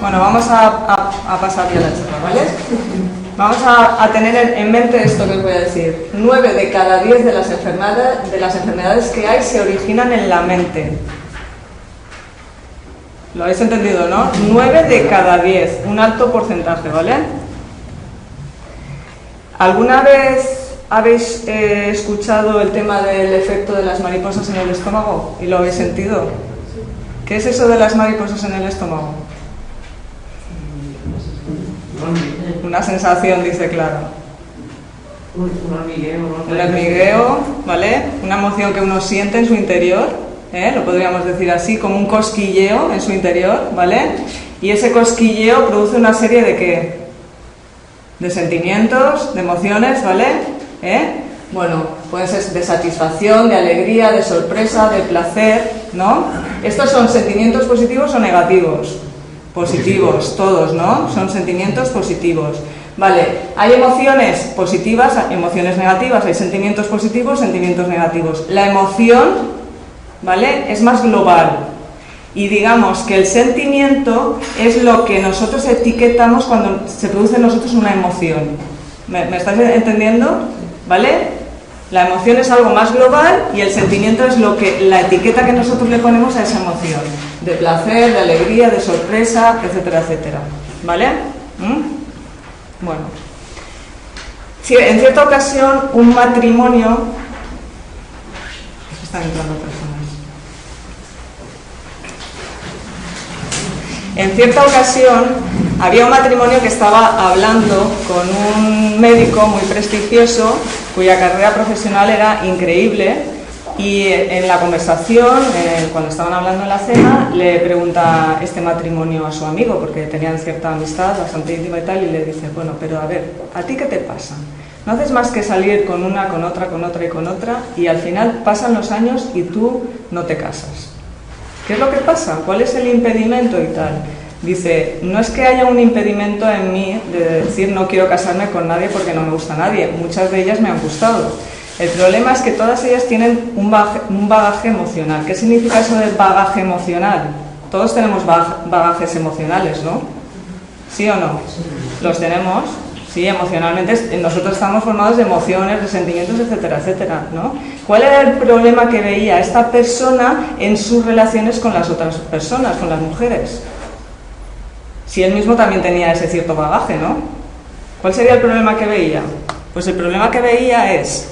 Bueno, vamos a pasar ya la charla, ¿vale? Vamos a tener en mente esto que os voy a decir. 9 de cada 10 de las enfermedades que hay se originan en la mente. ¿Lo habéis entendido, no? 9 de cada 10, un alto porcentaje, ¿vale? ¿Alguna vez habéis escuchado el tema del efecto de las mariposas en el estómago y lo habéis sentido? ¿Qué es eso de las mariposas en el estómago? Una sensación, dice Clara. Un hormigueo. Un hormigueo, ¿vale? Una emoción que uno siente en su interior, lo podríamos decir así, como un cosquilleo en su interior, ¿vale? Y ese cosquilleo produce una serie de ¿qué? De sentimientos, de emociones, ¿vale? Bueno, puede ser de satisfacción, de alegría, de sorpresa, de placer, ¿no? ¿Estos son sentimientos positivos o negativos? Positivos, todos, ¿no? Son sentimientos positivos. Vale, hay emociones positivas, emociones negativas, hay sentimientos positivos, sentimientos negativos. La emoción, ¿vale?, es más global. Y digamos que el sentimiento es lo que nosotros etiquetamos cuando se produce en nosotros una emoción. ¿Me estáis entendiendo? ¿Vale? La emoción es algo más global y el sentimiento es la etiqueta que nosotros le ponemos a esa emoción. De placer, de alegría, de sorpresa, etcétera, etcétera. ¿Vale? Bueno. Sí, en cierta ocasión, un matrimonio... Están entrando personas. En cierta ocasión había un matrimonio que estaba hablando con un médico muy prestigioso cuya carrera profesional era increíble y en la conversación, cuando estaban hablando en la cena, le pregunta este matrimonio a su amigo, porque tenían cierta amistad bastante íntima y tal, y le dice, bueno, pero a ver, ¿a ti qué te pasa? No haces más que salir con una, con otra y con otra y al final pasan los años y tú no te casas. ¿Qué es lo que pasa? ¿Cuál es el impedimento y tal? Dice, no es que haya un impedimento en mí de decir no quiero casarme con nadie porque no me gusta nadie. Muchas de ellas me han gustado. El problema es que todas ellas tienen un bagaje emocional. ¿Qué significa eso de bagaje emocional? Todos tenemos bagajes emocionales, ¿no? ¿Sí o no? ¿Los tenemos? Sí, emocionalmente. Nosotros estamos formados de emociones, de sentimientos, etcétera, etcétera, ¿no? ¿Cuál era el problema que veía esta persona en sus relaciones con las otras personas, con las mujeres? Si él mismo también tenía ese cierto bagaje, ¿no? ¿Cuál sería el problema que veía? Pues el problema que veía es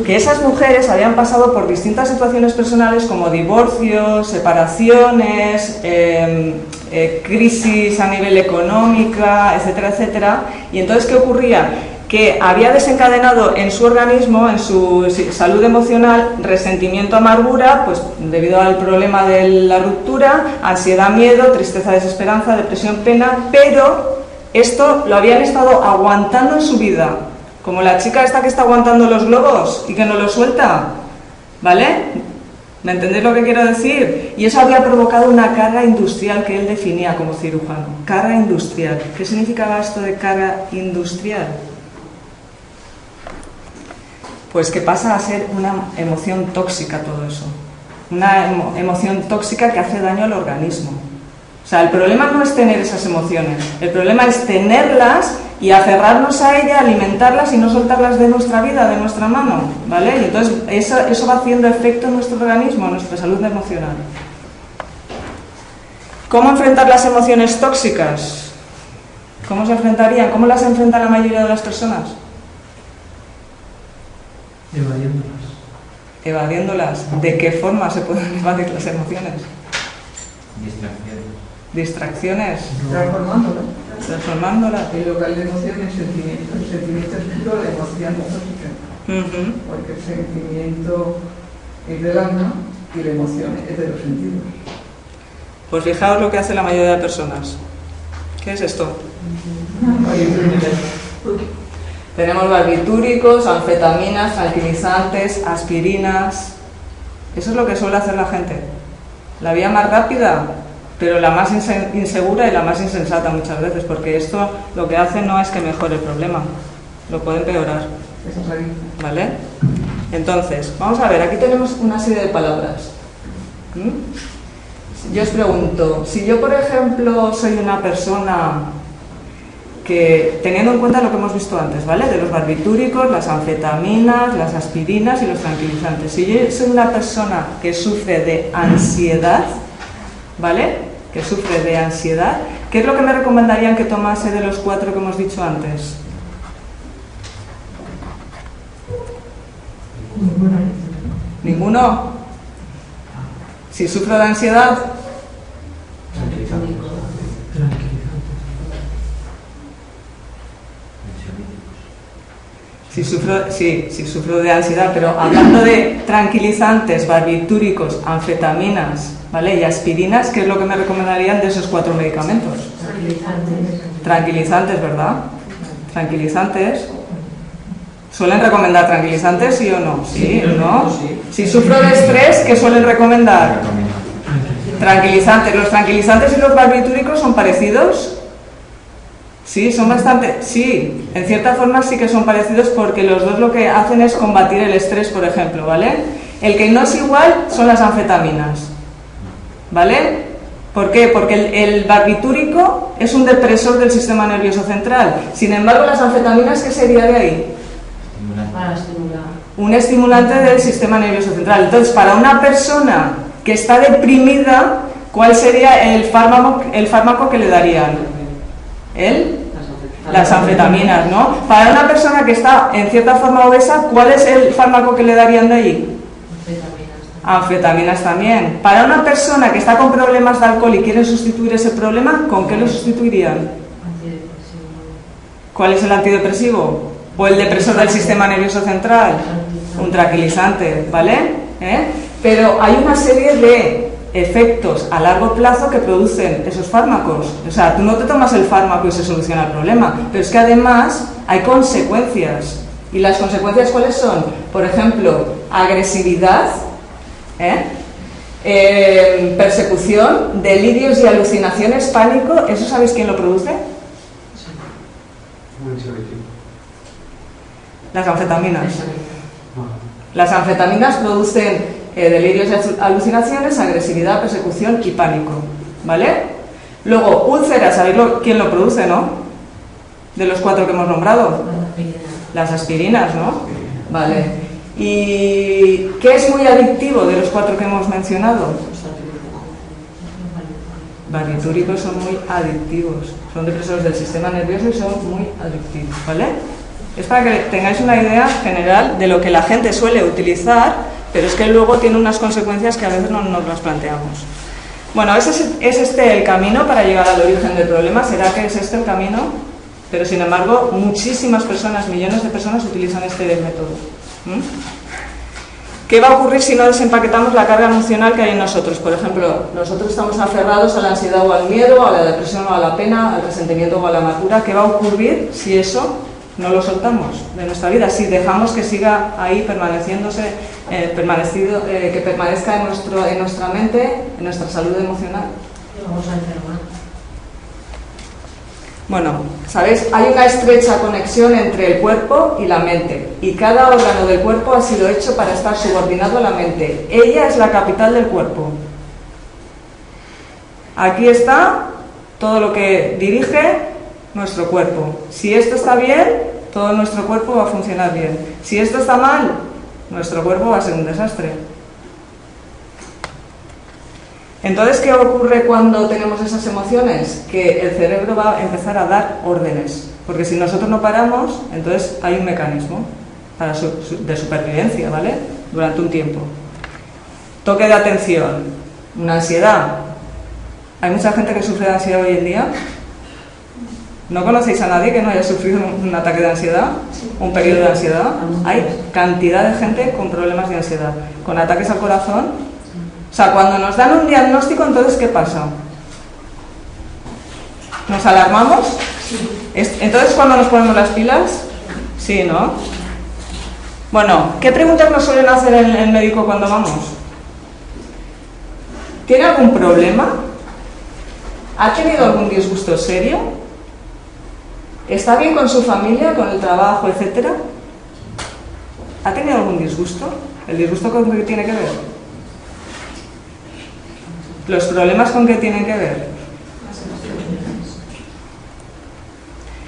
que esas mujeres habían pasado por distintas situaciones personales como divorcios, separaciones, crisis a nivel económica, etcétera, etcétera. Y entonces, ¿qué ocurría? Que había desencadenado en su organismo, en su salud emocional, resentimiento, amargura, pues debido al problema de la ruptura, ansiedad, miedo, tristeza, desesperanza, depresión, pena, pero esto lo habían estado aguantando en su vida, como la chica esta que está aguantando los globos y que no los suelta, ¿vale? ¿Me entendéis lo que quiero decir? Y eso había provocado una carga industrial que él definía como cirujano. Carga industrial. ¿Qué significaba esto de carga industrial? Pues que pasa a ser una emoción tóxica todo eso. Una emoción tóxica que hace daño al organismo. O sea, el problema no es tener esas emociones. El problema es tenerlas y aferrarnos a ellas, alimentarlas y no soltarlas de nuestra vida, de nuestra mano, ¿vale? Y entonces eso va haciendo efecto en nuestro organismo, en nuestra salud emocional. ¿Cómo enfrentar las emociones tóxicas? ¿Cómo se enfrentarían? ¿Cómo las enfrenta la mayoría de las personas? Evadiéndolas. Evadiéndolas. ¿De qué forma se pueden evadir las emociones? Distracciones. Transformándolas. Transformándolas. El local de emociones, sentimientos. El sentimiento es puro de emoción tóxica. Porque el sentimiento es del alma y la emoción es de los sentidos. Pues fijaos lo que hace la mayoría de personas. ¿Qué es esto? Tenemos barbitúricos, anfetaminas, tranquilizantes, aspirinas. Eso es lo que suele hacer la gente. La vía más rápida, pero la más insegura y la más insensata muchas veces, porque esto lo que hace no es que mejore el problema, lo puede empeorar. ¿Vale? Entonces, vamos a ver, aquí tenemos una serie de palabras. Yo os pregunto, si yo, por ejemplo, soy una persona que, teniendo en cuenta lo que hemos visto antes, ¿vale? De los barbitúricos, las anfetaminas, las aspirinas y los tranquilizantes. Si yo soy una persona que sufre de ansiedad, ¿vale? Que sufre de ansiedad, ¿qué es lo que me recomendarían que tomase de los 4 que hemos dicho antes? ¿Ninguno? Si sufro de ansiedad, si sufro de ansiedad, pero hablando de tranquilizantes, barbitúricos, anfetaminas, ¿vale? Y aspirinas, ¿qué es lo que me recomendarían de esos 4 medicamentos? Tranquilizantes, ¿verdad? Tranquilizantes. ¿Suelen recomendar tranquilizantes, sí o no? Sí, ¿no? Si sufro de estrés, ¿qué suelen recomendar? Tranquilizantes. ¿Los tranquilizantes y los barbitúricos son parecidos? Sí, son bastante... Sí, en cierta forma sí que son parecidos porque los dos lo que hacen es combatir el estrés, por ejemplo, ¿vale? El que no es igual son las anfetaminas, ¿vale? ¿Por qué? Porque el barbitúrico es un depresor del sistema nervioso central. Sin embargo, las anfetaminas, ¿qué sería de ahí? Para estimular. Un estimulante del sistema nervioso central. Entonces, para una persona que está deprimida, ¿cuál sería el fármaco que le darían? Las anfetaminas, ¿no? Para una persona que está en cierta forma obesa, ¿cuál es el fármaco que le darían de ahí? Anfetaminas también. Para una persona que está con problemas de alcohol y quieren sustituir ese problema, ¿con qué lo sustituirían? ¿Cuál es el antidepresivo? ¿O el depresor del sistema nervioso central? Un tranquilizante, ¿vale? Pero hay una serie de efectos a largo plazo que producen esos fármacos. O sea, tú no te tomas el fármaco y se soluciona el problema, pero es que además hay consecuencias. ¿Y las consecuencias cuáles son? Por ejemplo, agresividad, persecución, delirios y alucinaciones, pánico. ¿Eso sabéis quién lo produce? Las anfetaminas. Las anfetaminas producen delirios y alucinaciones, agresividad, persecución y pánico, ¿vale? Luego, úlceras, ¿sabéis quién lo produce, no? De los 4 que hemos nombrado. Las aspirinas, ¿no? Vale. ¿Y qué es muy adictivo de los 4 que hemos mencionado? Barbitúricos son muy adictivos. Son depresores del sistema nervioso y son muy adictivos, ¿vale? Es para que tengáis una idea general de lo que la gente suele utilizar, pero es que luego tiene unas consecuencias que a veces no nos las planteamos. Bueno, ¿es este el camino para llegar al origen del problema? ¿Será que es este el camino? Pero sin embargo, muchísimas personas, millones de personas utilizan este método. ¿Qué va a ocurrir si no desempaquetamos la carga emocional que hay en nosotros? Por ejemplo, nosotros estamos aferrados a la ansiedad o al miedo, a la depresión o a la pena, al resentimiento o a la amargura. ¿Qué va a ocurrir si eso no lo soltamos de nuestra vida? Si dejamos que siga ahí que permanezca en nuestra mente, en nuestra salud emocional. Vamos a enfermar. Bueno, ¿sabéis? Hay una estrecha conexión entre el cuerpo y la mente, y cada órgano del cuerpo ha sido hecho para estar subordinado a la mente. Ella es la capital del cuerpo. Aquí está todo lo que dirige nuestro cuerpo. Si esto está bien, todo nuestro cuerpo va a funcionar bien. Si esto está mal, nuestro cuerpo va a ser un desastre. Entonces, ¿qué ocurre cuando tenemos esas emociones? Que el cerebro va a empezar a dar órdenes, porque si nosotros no paramos, entonces hay un mecanismo de supervivencia, ¿vale? Durante un tiempo. Toque de atención, una ansiedad. ¿Hay mucha gente que sufre de ansiedad hoy en día? ¿No conocéis a nadie que no haya sufrido un ataque de ansiedad? ¿Un periodo de ansiedad? Hay cantidad de gente con problemas de ansiedad, con ataques al corazón. O sea, cuando nos dan un diagnóstico, entonces, ¿qué pasa? ¿Nos alarmamos? Entonces, ¿cuándo nos ponemos las pilas? Sí, ¿no? Bueno, ¿qué preguntas nos suelen hacer el médico cuando vamos? ¿Tiene algún problema? ¿Ha tenido algún disgusto serio? ¿Está bien con su familia, con el trabajo, etcétera? ¿Ha tenido algún disgusto? ¿El disgusto con qué tiene que ver? ¿Los problemas con qué tienen que ver?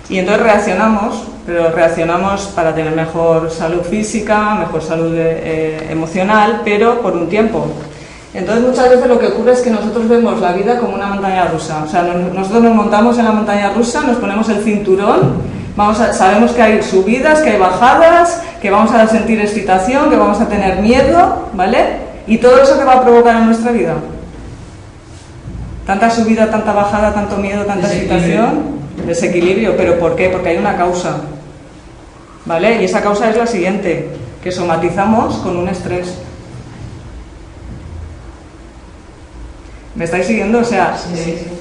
Y entonces reaccionamos, pero reaccionamos para tener mejor salud física, mejor salud emocional, pero por un tiempo. Entonces muchas veces lo que ocurre es que nosotros vemos la vida como una montaña rusa. O sea, nosotros nos montamos en la montaña rusa, nos ponemos el cinturón, sabemos que hay subidas, que hay bajadas, que vamos a sentir excitación, que vamos a tener miedo, ¿vale? Y todo eso que va a provocar en nuestra vida. Tanta subida, tanta bajada, tanto miedo, tanta excitación, desequilibrio. ¿Pero por qué? Porque hay una causa, ¿vale? Y esa causa es la siguiente, que somatizamos con un estrés. ¿Me estáis siguiendo? O sea,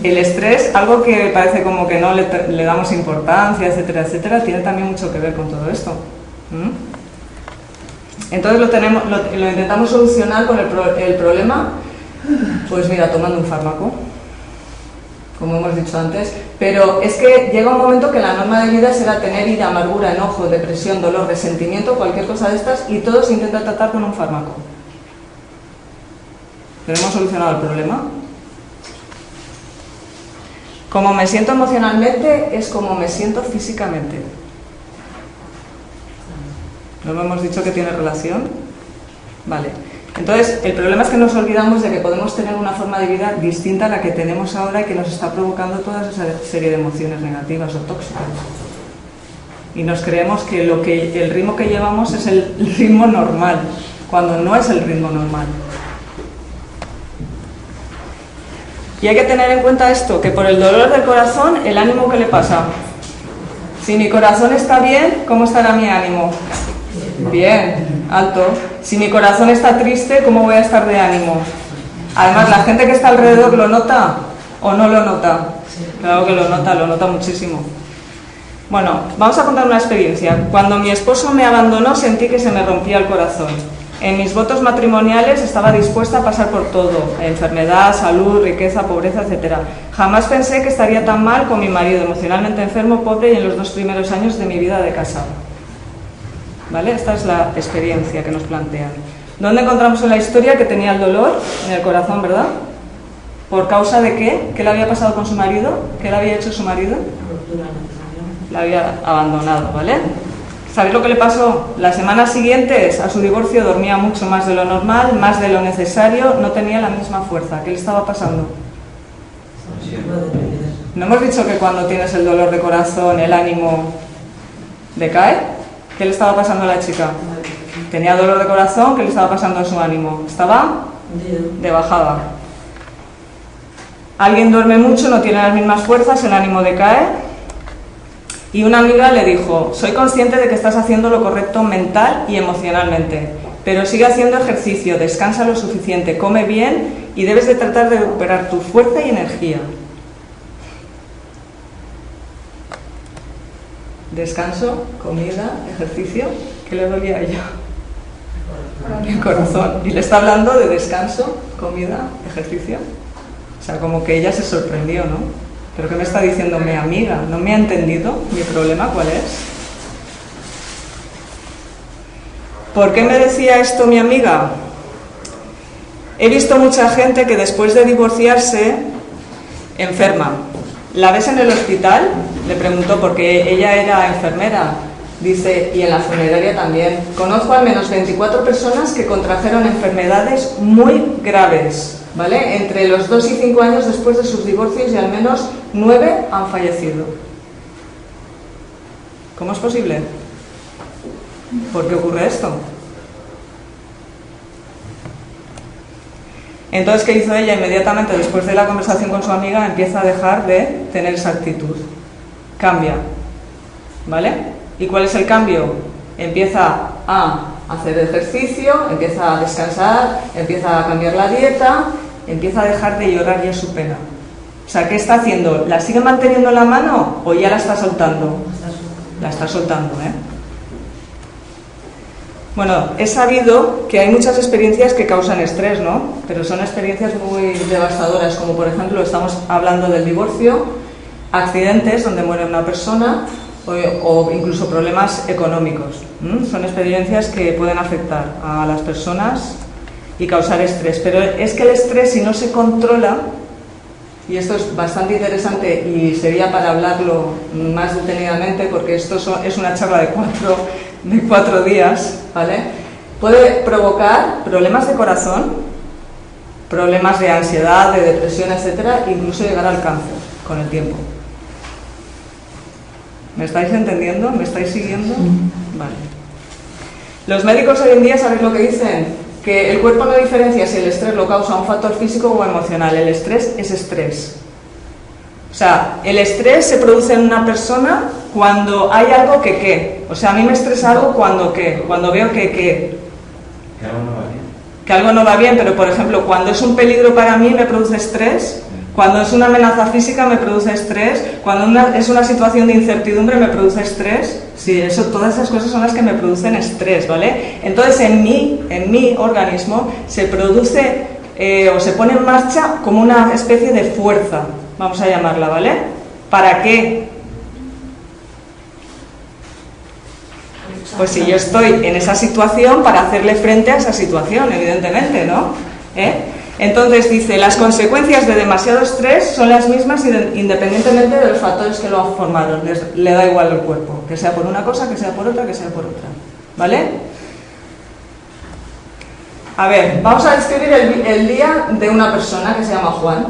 el estrés, algo que parece como que no le damos importancia, etcétera, etcétera, tiene también mucho que ver con todo esto. Entonces lo intentamos solucionar con el problema, pues mira, tomando un fármaco, como hemos dicho antes, pero es que llega un momento que la norma de vida será tener ira, amargura, enojo, depresión, dolor, resentimiento, cualquier cosa de estas, y todo se intenta tratar con un fármaco. ¿Pero hemos solucionado el problema? Como me siento emocionalmente es como me siento físicamente. ¿No hemos dicho que tiene relación? Vale. Entonces, el problema es que nos olvidamos de que podemos tener una forma de vida distinta a la que tenemos ahora y que nos está provocando toda esa serie de emociones negativas o tóxicas. Y nos creemos que el ritmo que llevamos es el ritmo normal, cuando no es el ritmo normal. Y hay que tener en cuenta esto, que por el dolor del corazón, el ánimo que le pasa. Si mi corazón está bien, ¿cómo estará mi ánimo? Bien, alto. Si mi corazón está triste, ¿cómo voy a estar de ánimo? Además, ¿la gente que está alrededor lo nota o no lo nota? Claro que lo nota muchísimo. Bueno, vamos a contar una experiencia. Cuando mi esposo me abandonó, sentí que se me rompía el corazón. En mis votos matrimoniales estaba dispuesta a pasar por todo, enfermedad, salud, riqueza, pobreza, etc. Jamás pensé que estaría tan mal con mi marido, emocionalmente enfermo, pobre y en los 2 primeros años de mi vida de casado. ¿Vale? Esta es la experiencia que nos plantean. ¿Dónde encontramos en la historia que tenía el dolor? En el corazón, ¿verdad? ¿Por causa de qué? ¿Qué le había pasado con su marido? ¿Qué le había hecho su marido? La había abandonado, ¿vale? ¿Sabéis lo que le pasó? Las semanas siguientes a su divorcio dormía mucho más de lo normal, más de lo necesario, no tenía la misma fuerza. ¿Qué le estaba pasando? ¿No hemos dicho que cuando tienes el dolor de corazón el ánimo decae? ¿Qué le estaba pasando a la chica? Tenía dolor de corazón, ¿qué le estaba pasando a su ánimo? Estaba de bajada. Alguien duerme mucho, no tiene las mismas fuerzas, el ánimo decae. Y una amiga le dijo, soy consciente de que estás haciendo lo correcto mental y emocionalmente, pero sigue haciendo ejercicio, descansa lo suficiente, come bien y debes de tratar de recuperar tu fuerza y energía. Descanso, comida, ejercicio, ¿qué le dolía a ella? El corazón. Y le está hablando de descanso, comida, ejercicio. O sea, como que ella se sorprendió, ¿no? ¿Pero qué me está diciendo mi amiga? ¿No me ha entendido mi problema cuál es? ¿Por qué me decía esto mi amiga? He visto mucha gente que después de divorciarse enferma. ¿La ves en el hospital? Le preguntó porque ella era enfermera. Dice, y en la funeraria también. Conozco al menos 24 personas que contrajeron enfermedades muy graves, ¿vale? Entre los 2 y 5 años después de sus divorcios y al menos 9 han fallecido. ¿Cómo es posible? ¿Por qué ocurre esto? Entonces, ¿qué hizo ella? Inmediatamente después de la conversación con su amiga empieza a dejar de tener esa actitud. Cambia, ¿vale? ¿Y cuál es el cambio? Empieza a hacer ejercicio, empieza a descansar, empieza a cambiar la dieta, empieza a dejar de llorar ya su pena. O sea, ¿qué está haciendo? ¿La sigue manteniendo en la mano o ya la está soltando? La está soltando, ¿eh? Bueno, he sabido que hay muchas experiencias que causan estrés, ¿no? Pero son experiencias muy devastadoras, como por ejemplo, estamos hablando del divorcio, accidentes donde muere una persona o incluso problemas económicos. Son experiencias que pueden afectar a las personas y causar estrés. Pero es que el estrés, si no se controla, y esto es bastante interesante y sería para hablarlo más detenidamente, porque esto es una charla de cuatro días, ¿vale? Puede provocar problemas de corazón, problemas de ansiedad, de depresión, etcétera, incluso llegar al cáncer con el tiempo. ¿Me estáis entendiendo? ¿Me estáis siguiendo? Vale. Los médicos hoy en día, ¿sabéis lo que dicen? Que el cuerpo no diferencia si el estrés lo causa un factor físico o emocional. El estrés es estrés. O sea, el estrés se produce en una persona cuando hay algo que ¿qué? O sea, a mí me estresa algo cuando ¿qué? Cuando veo que algo no va bien. Que algo no va bien, pero por ejemplo, cuando es un peligro para mí me produce estrés. Cuando es una amenaza física me produce estrés, cuando es una situación de incertidumbre me produce estrés. Sí, todas esas cosas son las que me producen estrés, ¿vale? Entonces en mi organismo se produce o se pone en marcha como una especie de fuerza, vamos a llamarla, ¿vale? ¿Para qué? Pues si yo estoy en esa situación, para hacerle frente a esa situación, evidentemente, ¿no? Entonces dice, las consecuencias de demasiado estrés son las mismas independientemente de los factores que lo han formado. Le da igual al cuerpo, que sea por una cosa, que sea por otra, que sea por otra. ¿Vale? A ver, vamos a describir el día de una persona que se llama Juan.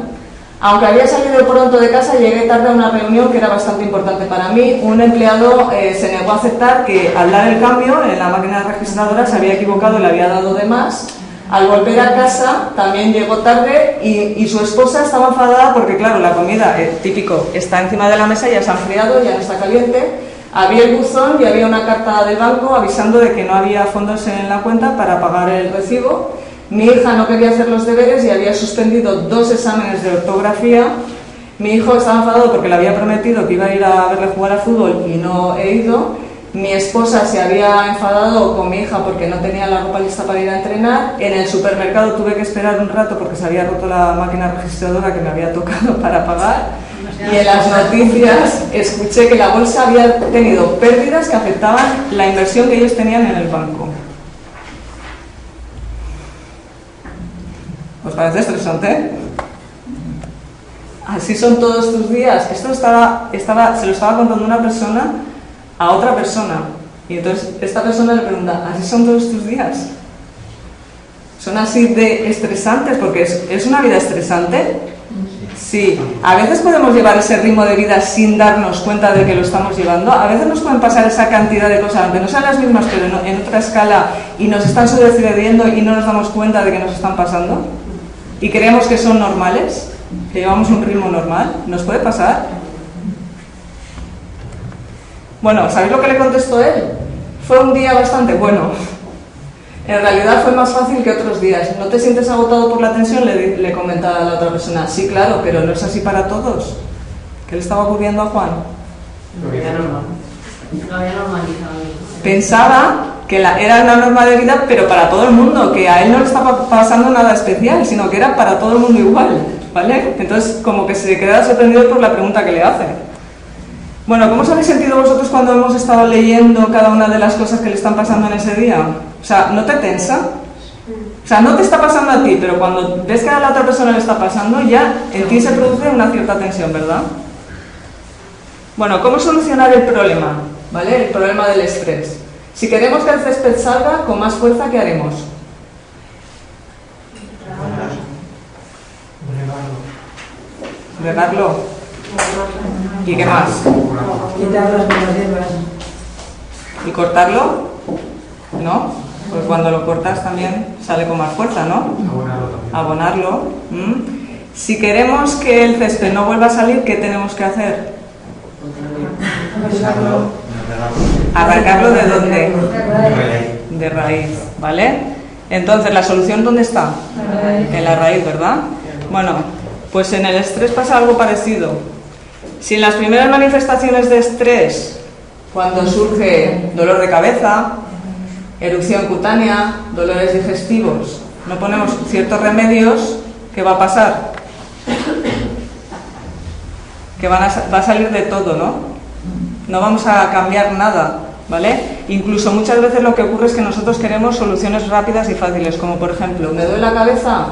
Aunque había salido pronto de casa, llegué tarde a una reunión que era bastante importante para mí. Un empleado se negó a aceptar que al dar el cambio en la máquina registradora se había equivocado y le había dado de más. Al volver a casa también llegó tarde y su esposa estaba enfadada porque, claro, la comida, típico, está encima de la mesa, ya se ha enfriado, ya no está caliente. Había el buzón y había una carta del banco avisando de que no había fondos en la cuenta para pagar el recibo. Mi hija no quería hacer los deberes y había suspendido 2 exámenes de ortografía. Mi hijo estaba enfadado porque le había prometido que iba a ir a verle jugar al fútbol y no he ido. Mi esposa se había enfadado con mi hija porque no tenía la ropa lista para ir a entrenar. En el supermercado tuve que esperar un rato porque se había roto la máquina registradora que me había tocado para pagar. Y en las noticias escuché que la bolsa había tenido pérdidas que afectaban la inversión que ellos tenían en el banco. ¿Os parece estresante? Así son todos tus días. Esto se lo estaba contando una persona a otra persona. Y entonces esta persona le pregunta, ¿así son todos tus días? ¿Son así de estresantes? Porque es una vida estresante. Sí. A veces podemos llevar ese ritmo de vida sin darnos cuenta de que lo estamos llevando. A veces nos pueden pasar esa cantidad de cosas, aunque no sean las mismas, pero en otra escala, y nos están sucediendo y no nos damos cuenta de que nos están pasando. Y creemos que son normales, que llevamos un ritmo normal. ¿Nos puede pasar? Bueno, ¿sabéis lo que le contestó él? Fue un día bastante bueno. En realidad fue más fácil que otros días. ¿No te sientes agotado por la tensión? Le comentaba a la otra persona. Sí, claro, pero no es así para todos. ¿Qué le estaba ocurriendo a Juan? Lo había normalizado. Pensaba que era una norma de vida, pero para todo el mundo, que a él no le estaba pasando nada especial, sino que era para todo el mundo igual, ¿vale? Entonces, como que se queda sorprendido por la pregunta que le hace. Bueno, ¿cómo os habéis sentido vosotros cuando hemos estado leyendo cada una de las cosas que le están pasando en ese día? O sea, ¿no te tensa? O sea, no te está pasando a ti, pero cuando ves que a la otra persona le está pasando, ya en ti se produce una cierta tensión, ¿verdad? Bueno, ¿cómo solucionar el problema? ¿Vale? El problema del estrés. Si queremos que el césped salga con más fuerza, ¿qué haremos? Regarlo. ¿Y qué más? Quitar las malas hierbas. ¿Y cortarlo? ¿No? Pues cuando lo cortas también sale con más fuerza, ¿no? Abonarlo. Si queremos que el césped no vuelva a salir, ¿qué tenemos que hacer? ¿Arrancarlo de dónde? De raíz, ¿vale? Entonces, ¿la solución dónde está? En la raíz, ¿verdad? Bueno, pues en el estrés pasa algo parecido. Si en las primeras manifestaciones de estrés, cuando surge dolor de cabeza, erupción cutánea, dolores digestivos, no ponemos ciertos remedios, ¿qué va a pasar? Que va a salir de todo, ¿no? No vamos a cambiar nada. ¿vale? Incluso muchas veces lo que ocurre es que nosotros queremos soluciones rápidas y fáciles, como por ejemplo, ¿me duele la cabeza?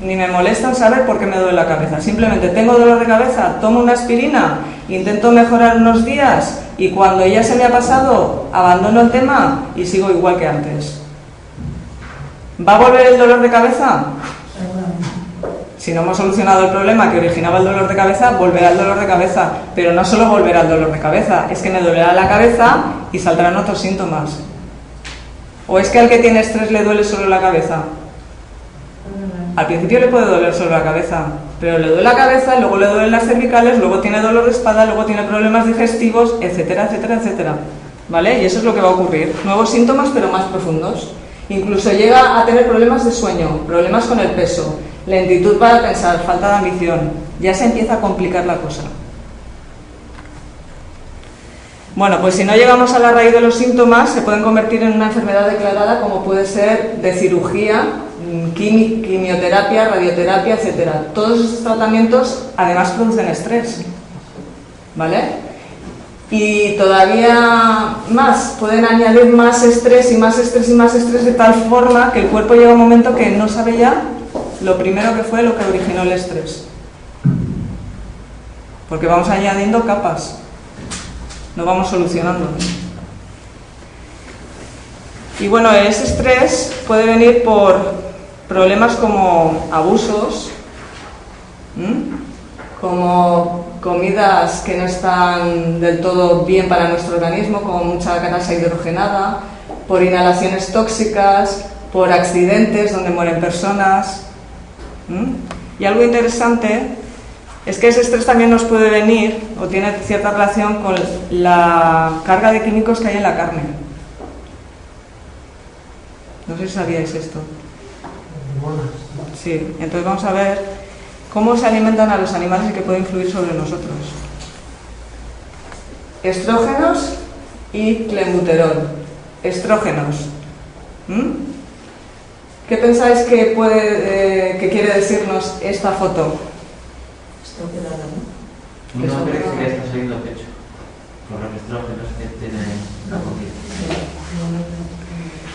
Ni me molesta saber por qué me duele la cabeza. Simplemente tengo dolor de cabeza, tomo una aspirina, intento mejorar unos días y cuando ya se me ha pasado, abandono el tema y sigo igual que antes. ¿Va a volver el dolor de cabeza? Si no hemos solucionado el problema que originaba el dolor de cabeza, volverá el dolor de cabeza. Pero no solo volverá el dolor de cabeza, es que me dolerá la cabeza y saldrán otros síntomas. ¿O es que al que tiene estrés le duele solo la cabeza? Al principio le puede doler solo la cabeza, pero le duele la cabeza, luego le duelen las cervicales, luego tiene dolor de espalda, luego tiene problemas digestivos, etcétera, etcétera, etcétera. ¿Vale? Y eso es lo que va a ocurrir. Nuevos síntomas, pero más profundos. Incluso llega a tener problemas de sueño, problemas con el peso, lentitud para pensar, falta de ambición. Ya se empieza a complicar la cosa. Bueno, pues si no llegamos a la raíz de los síntomas, se pueden convertir en una enfermedad declarada, como puede ser de cirugía, quimioterapia, radioterapia, etcétera. Todos esos tratamientos además producen estrés, ¿vale? Y todavía más, pueden añadir más estrés y más estrés y más estrés de tal forma que el cuerpo llega a un momento que no sabe ya lo primero que fue lo que originó el estrés. Porque vamos añadiendo capas, no vamos solucionando. Y bueno, ese estrés puede venir por problemas como abusos, como comidas que no están del todo bien para nuestro organismo, como mucha grasa hidrogenada, por inhalaciones tóxicas, por accidentes donde mueren personas. Y algo interesante es que ese estrés también nos puede venir o tiene cierta relación con la carga de químicos que hay en la carne. No sé si sabíais esto. Sí, entonces vamos a ver cómo se alimentan a los animales y qué puede influir sobre nosotros. Estrógenos y clenbuterol. Estrógenos. ¿Qué pensáis que quiere decirnos esta foto? Uno cree que le está saliendo pecho por los estrógenos que tiene la comida.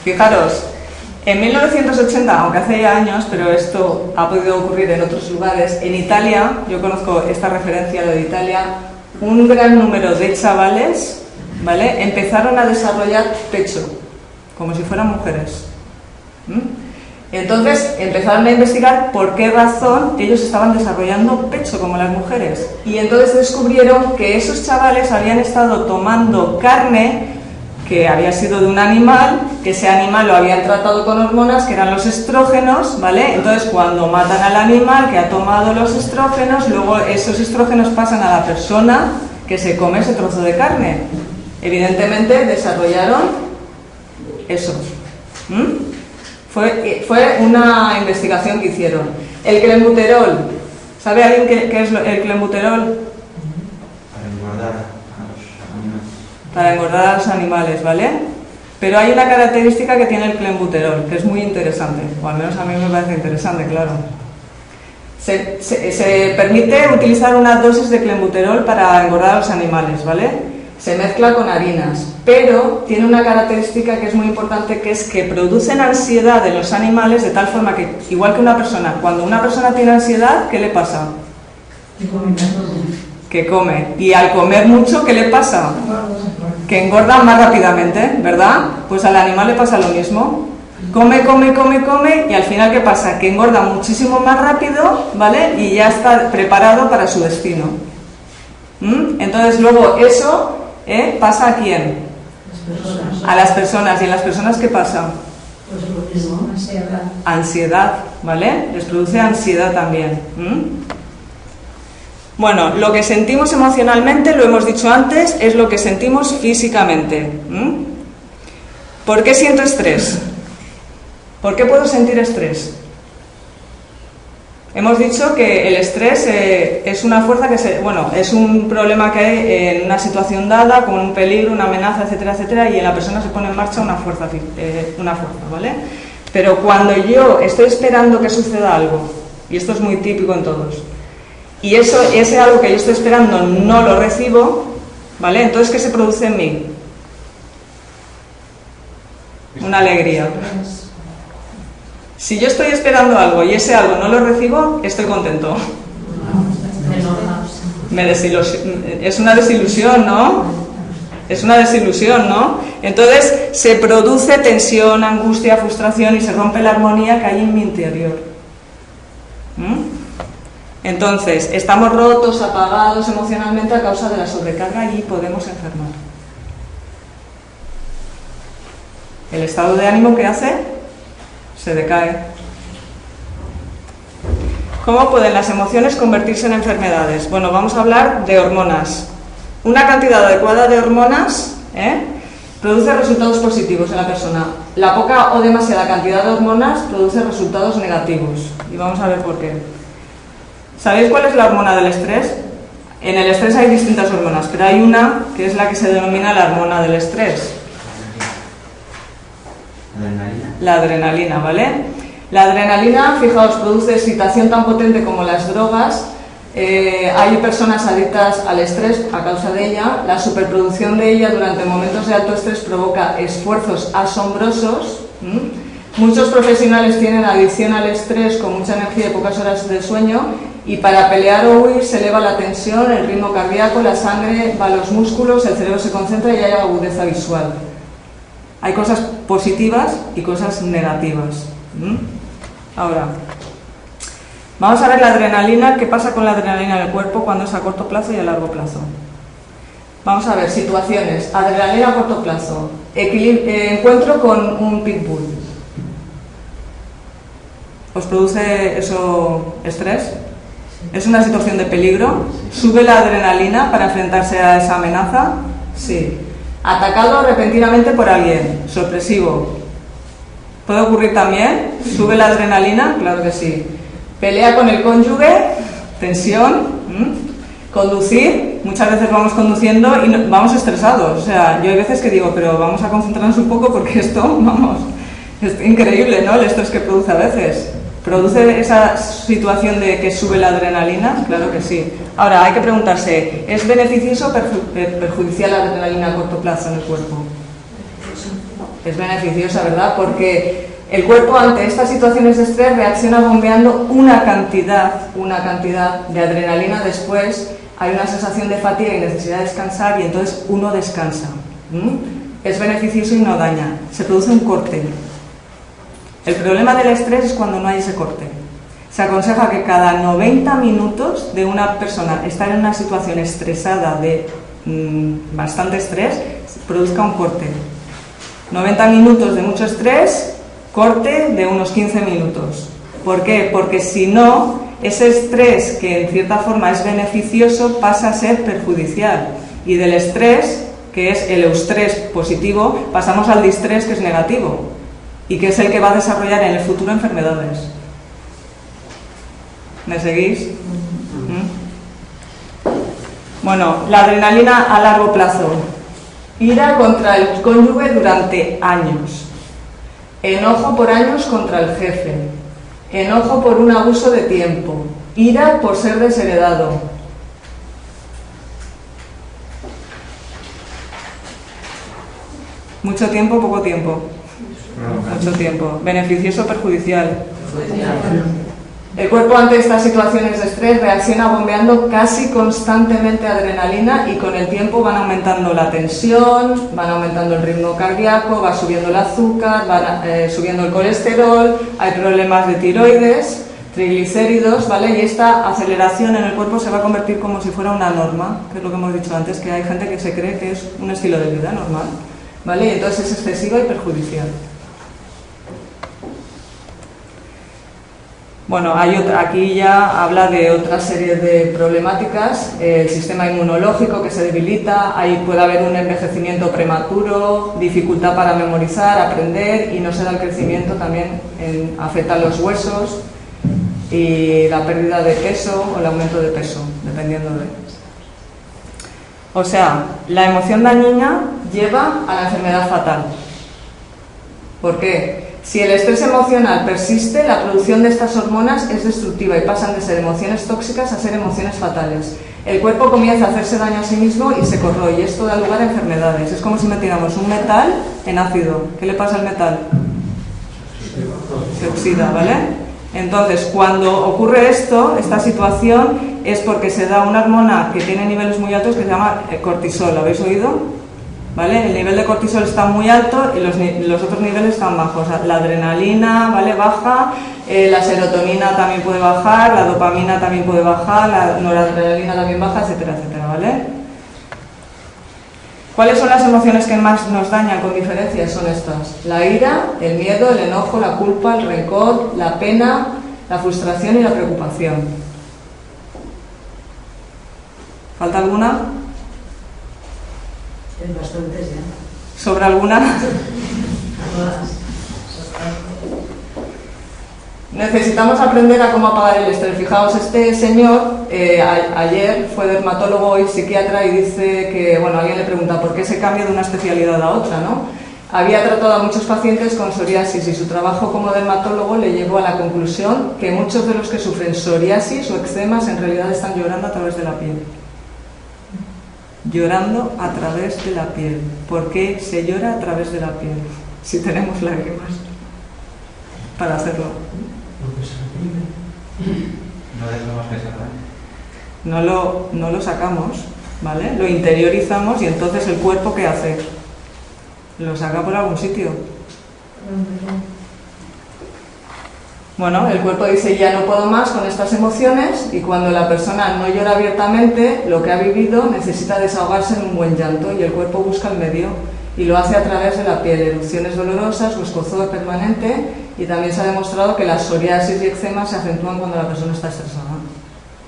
Fijaros, en 1980, aunque hace ya años, pero esto ha podido ocurrir en otros lugares, en Italia, yo conozco esta referencia, lo de Italia, un gran número de chavales, ¿vale?, empezaron a desarrollar pecho, como si fueran mujeres. Entonces empezaron a investigar por qué razón ellos estaban desarrollando pecho como las mujeres. Y entonces descubrieron que esos chavales habían estado tomando carne que había sido de un animal, que ese animal lo habían tratado con hormonas, que eran los estrógenos, ¿vale? Entonces cuando matan al animal que ha tomado los estrógenos, luego esos estrógenos pasan a la persona que se come ese trozo de carne. Evidentemente desarrollaron eso. Fue una investigación que hicieron. El clenbuterol, ¿sabe alguien qué es el clenbuterol? Para engordar a los animales, ¿vale? Pero hay una característica que tiene el clenbuterol, que es muy interesante, o al menos a mí me parece interesante, claro. Se permite utilizar una dosis de clenbuterol para engordar a los animales, ¿vale? Se mezcla con harinas, pero tiene una característica que es muy importante, que es que producen ansiedad en los animales de tal forma que, igual que una persona, cuando una persona tiene ansiedad, ¿qué le pasa? Que come. Y al comer mucho, ¿qué le pasa? Que engorda más rápidamente, ¿verdad? Pues al animal le pasa lo mismo. Come, come, come, come, y al final, ¿qué pasa? Que engorda muchísimo más rápido, ¿vale? Y ya está preparado para su destino. Entonces luego eso pasa ¿a quién? A las personas. ¿Y en las personas qué pasa? Pues lo mismo, ansiedad. Ansiedad, ¿vale? Les produce ansiedad también. Bueno, lo que sentimos emocionalmente, lo hemos dicho antes, es lo que sentimos físicamente. ¿Por qué siento estrés? ¿Por qué puedo sentir estrés? Hemos dicho que el estrés es una fuerza que es un problema que hay en una situación dada, como un peligro, una amenaza, etcétera, etcétera, y en la persona se pone en marcha una fuerza, ¿vale? Pero cuando yo estoy esperando que suceda algo, y esto es muy típico en todos, y ese algo que yo estoy esperando no lo recibo, ¿vale? Entonces, ¿qué se produce en mí? una alegría. Si yo estoy esperando algo y ese algo no lo recibo, estoy contento. Es una desilusión, ¿no? Es una desilusión, ¿no? Entonces se produce tensión, angustia, frustración y se rompe la armonía que hay en mi interior. Entonces, estamos rotos, apagados emocionalmente a causa de la sobrecarga y podemos enfermar. El estado de ánimo que hace se decae. ¿Cómo pueden las emociones convertirse en enfermedades? Bueno, vamos a hablar de hormonas. Una cantidad adecuada de hormonas produce resultados positivos en la persona. La poca o demasiada cantidad de hormonas produce resultados negativos. Y vamos a ver por qué. ¿Sabéis cuál es la hormona del estrés? En el estrés hay distintas hormonas, pero hay una que es la que se denomina la hormona del estrés. La adrenalina, ¿vale? La adrenalina, fijaos, produce excitación tan potente como las drogas. Hay personas adictas al estrés a causa de ella. La superproducción de ella durante momentos de alto estrés provoca esfuerzos asombrosos. Muchos profesionales tienen adicción al estrés con mucha energía y pocas horas de sueño, y para pelear o huir se eleva la tensión, el ritmo cardíaco, la sangre va a los músculos, el cerebro se concentra y hay agudeza visual. Hay cosas positivas y cosas negativas. Ahora, vamos a ver la adrenalina. ¿Qué pasa con la adrenalina en el cuerpo cuando es a corto plazo y a largo plazo? Vamos a ver situaciones. Adrenalina a corto plazo. Encuentro con un pitbull. ¿Os produce eso estrés? ¿Es una situación de peligro? ¿Sube la adrenalina para enfrentarse a esa amenaza? Sí. Atacado repentinamente por alguien, sorpresivo. ¿Puede ocurrir también? ¿Sube la adrenalina? Claro que sí. Pelea con el cónyuge, tensión. Conducir, muchas veces vamos conduciendo y vamos estresados. O sea, yo hay veces que digo, pero vamos a concentrarnos un poco porque esto, vamos, es increíble, ¿no? El estrés que produce a veces. ¿Produce esa situación de que sube la adrenalina? Claro que sí. Ahora, hay que preguntarse, ¿es beneficioso o perjudicial la adrenalina a corto plazo en el cuerpo? Es beneficiosa, ¿verdad? Porque el cuerpo ante estas situaciones de estrés reacciona bombeando una cantidad de adrenalina. Después hay una sensación de fatiga y necesidad de descansar y entonces uno descansa. Es beneficioso y no daña. Se produce un corte. El problema del estrés es cuando no hay ese corte. Se aconseja que cada 90 minutos de una persona estar en una situación estresada de bastante estrés, produzca un corte. 90 minutos de mucho estrés, corte de unos 15 minutos. ¿Por qué? Porque si no, ese estrés que en cierta forma es beneficioso pasa a ser perjudicial. Y del estrés, que es el eustrés positivo, pasamos al distrés, que es negativo. Y que es el que va a desarrollar en el futuro enfermedades. ¿Me seguís? Bueno, la adrenalina a largo plazo. Ira contra el cónyuge durante años. Enojo por años contra el jefe. Enojo por un abuso de tiempo. Ira por ser desheredado. Mucho tiempo, poco tiempo. Mucho tiempo. ¿Beneficioso o perjudicial? El cuerpo ante estas situaciones de estrés reacciona bombeando casi constantemente adrenalina y con el tiempo van aumentando la tensión, van aumentando el ritmo cardíaco, va subiendo el azúcar, va subiendo el colesterol, hay problemas de tiroides, triglicéridos, ¿vale? Y esta aceleración en el cuerpo se va a convertir como si fuera una norma, que es lo que hemos dicho antes, que hay gente que se cree que es un estilo de vida normal, ¿vale? Y entonces es excesiva y perjudicial. Bueno, aquí ya habla de otra serie de problemáticas, el sistema inmunológico que se debilita, ahí puede haber un envejecimiento prematuro, dificultad para memorizar, aprender y no se da el crecimiento, también afecta a los huesos y la pérdida de peso o el aumento de peso, dependiendo de... O sea, la emoción dañina lleva a la enfermedad fatal. ¿Por qué? Si el estrés emocional persiste, la producción de estas hormonas es destructiva y pasan de ser emociones tóxicas a ser emociones fatales. el cuerpo comienza a hacerse daño a sí mismo y se corroe, y esto da lugar a enfermedades. Es como si metiéramos un metal en ácido. ¿Qué le pasa al metal? Se oxida, ¿vale? Entonces, cuando ocurre esto, esta situación, es porque se da una hormona que tiene niveles muy altos que se llama cortisol. ¿Habéis oído? ¿Vale? El nivel de cortisol está muy alto y los otros niveles están bajos. La adrenalina, ¿vale?, baja, la serotonina también puede bajar, la dopamina también puede bajar, la noradrenalina también baja, etcétera, etcétera, ¿vale? ¿Cuáles son las emociones que más nos dañan con diferencia? Son estas: la ira, el miedo, el enojo, la culpa, el rencor, la pena, la frustración y la preocupación. ¿Falta alguna? Hay bastantes ya. ¿Sobra alguna? Necesitamos aprender a cómo apagar el estrés. Fijaos, este señor ayer fue dermatólogo y psiquiatra y dice que, bueno, alguien le pregunta por qué se cambia de una especialidad a otra, ¿no? Había tratado a muchos pacientes con psoriasis y su trabajo como dermatólogo le llevó a la conclusión que muchos de los que sufren psoriasis o eczemas en realidad están llorando a través de la piel. Llorando a través de la piel. ¿Por qué se llora a través de la piel? Si tenemos lágrimas para hacerlo. No lo sacamos, ¿vale? Lo interiorizamos y entonces el cuerpo, ¿qué hace? Lo saca por algún sitio. Bueno, el cuerpo dice ya no puedo más con estas emociones, y cuando la persona no llora abiertamente lo que ha vivido, necesita desahogarse en un buen llanto y el cuerpo busca el medio y lo hace a través de la piel, erupciones dolorosas o escozor permanente, y también se ha demostrado que las psoriasis y eczemas se acentúan cuando la persona está estresada.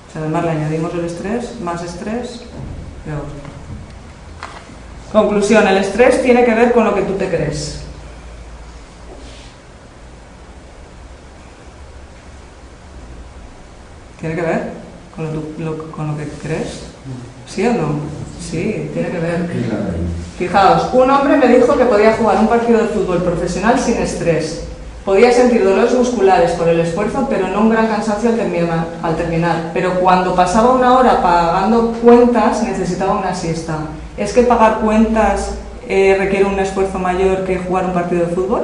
O sea, además le añadimos el estrés, más estrés, peor. Conclusión: el estrés tiene que ver con lo que tú te crees. ¿Tiene que ver con lo que crees? ¿Sí o no? Sí, tiene que ver. Fijaos, un hombre me dijo que podía jugar un partido de fútbol profesional sin estrés. Podía sentir dolores musculares por el esfuerzo, pero no un gran cansancio al terminar. Pero cuando pasaba una hora pagando cuentas, necesitaba una siesta. ¿Es que pagar cuentas requiere un esfuerzo mayor que jugar un partido de fútbol?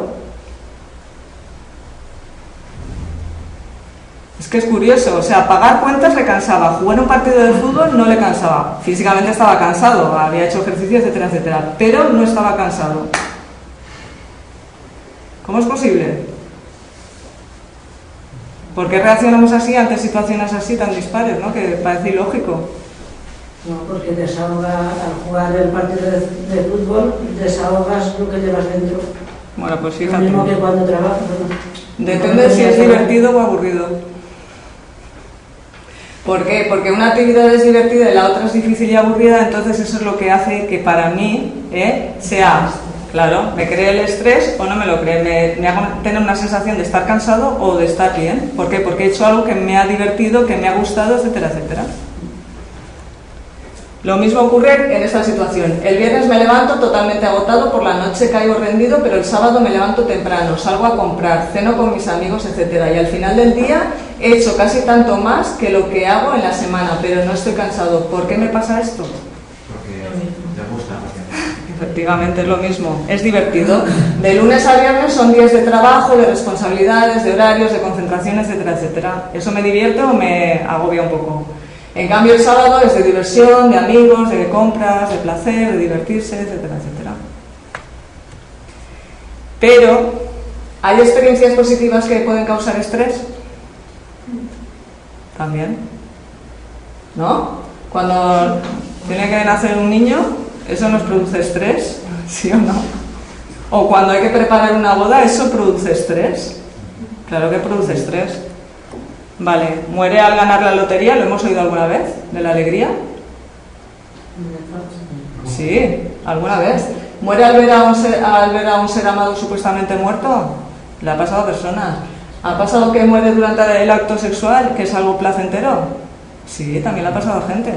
Es que es curioso, o sea, pagar cuentas le cansaba, jugar un partido de fútbol no le cansaba. Físicamente estaba cansado, había hecho ejercicio, etcétera, etcétera, pero no estaba cansado. ¿Cómo es posible? ¿Por qué reaccionamos así ante situaciones así tan dispares, ¿no? Que parece ilógico. No, porque desahoga, al jugar el partido de fútbol, desahogas lo que llevas dentro. Bueno, pues fíjate. Lo mismo que cuando trabajas, ¿no? Depende de si es divertido o aburrido. ¿Por qué? Porque una actividad es divertida y la otra es difícil y aburrida, entonces eso es lo que hace que para mí sea, claro, me cree el estrés o no me lo cree, me hago tener una sensación de estar cansado o de estar bien. ¿Por qué? Porque he hecho algo que me ha divertido, que me ha gustado, etcétera, etcétera. Lo mismo ocurre en esta situación. El viernes me levanto totalmente agotado, por la noche caigo rendido, pero el sábado me levanto temprano, salgo a comprar, ceno con mis amigos, etcétera, y al final del día he hecho casi tanto más que lo que hago en la semana, pero no estoy cansado. ¿Por qué me pasa esto? Porque te gusta. Efectivamente, es lo mismo, es divertido. De lunes a viernes son días de trabajo, de responsabilidades, de horarios, de concentración, etcétera, etcétera. ¿Eso me divierte o me agobia un poco? En cambio, el sábado es de diversión, de amigos, de compras, de placer, de divertirse, etcétera, etcétera. Pero, ¿hay experiencias positivas que pueden causar estrés? También. ¿No? Cuando tiene que nacer un niño, ¿eso nos produce estrés? ¿Sí o no? O cuando hay que preparar una boda, ¿eso produce estrés? Claro que produce estrés. Vale, ¿muere al ganar la lotería? ¿Lo hemos oído alguna vez? ¿De la alegría? Sí, alguna vez. ¿Muere al ver a un ser amado supuestamente muerto? Le ha pasado a personas. ¿Ha pasado que muere durante el acto sexual, que es algo placentero? Sí, también le ha pasado a gente.